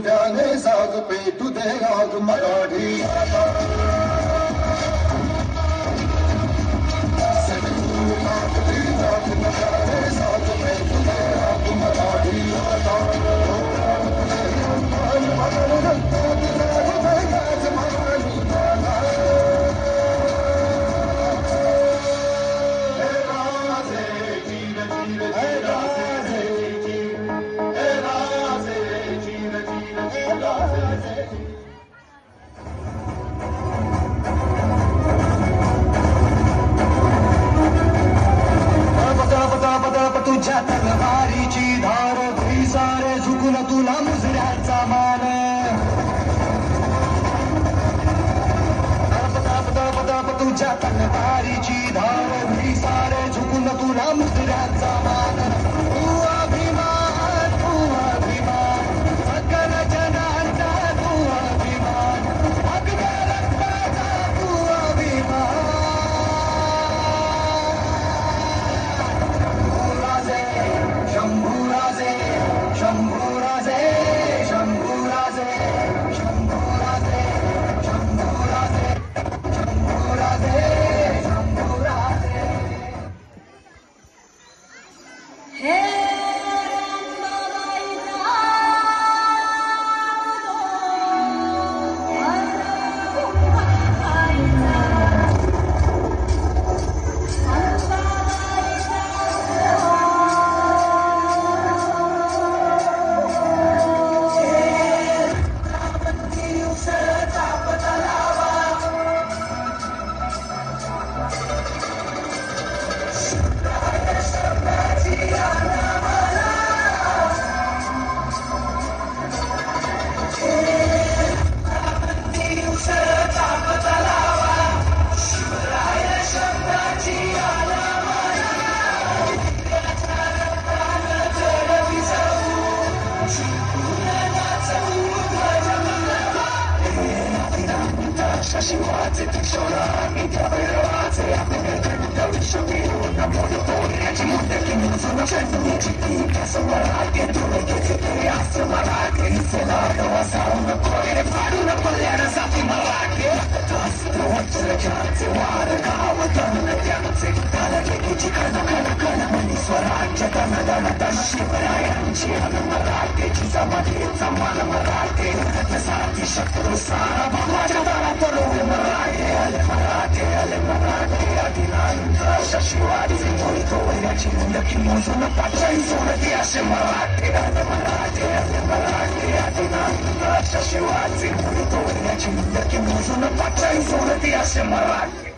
प्याने साग पेटू दे आग मराठी तुझ्या तलवारीची धार घरी सारे झुकून तुला मुजऱ्याचा मान तुझ्या तलवारीची धार घरी सारे झुकून तुला मुजऱ्याचा मान तू अभिमान सकल जनांचा तू अभिमान अगद्या रक्ताचा तू अभिमान शंभूराजे शंभूराजे शंभूराजे शंभूराजे शंभूराजे शंभूराजे शंभूराजे हे Shashiwate tikshora mita veravate apnete davishotiru namodotore achimonde kimuzono chetni chiti kasamarate dove kete asamarate inselado asauna koire faruna paljana zati malake Tastro očere kjance vare kao tanne tjance Dalake kiči kana kana kana mani svarađa dana dana dana šivaraja Čijana marate čizamati zamana marate Nesati šaktru sara Bahlađa dana tolu ale marate adinanda Shashiwadi zimorito Vegači munda kimozo na pača Izone dijaše marate ale marate adinanda Shashiwadi zimorito Vegači munda kimozo na pača Izone dijaše marate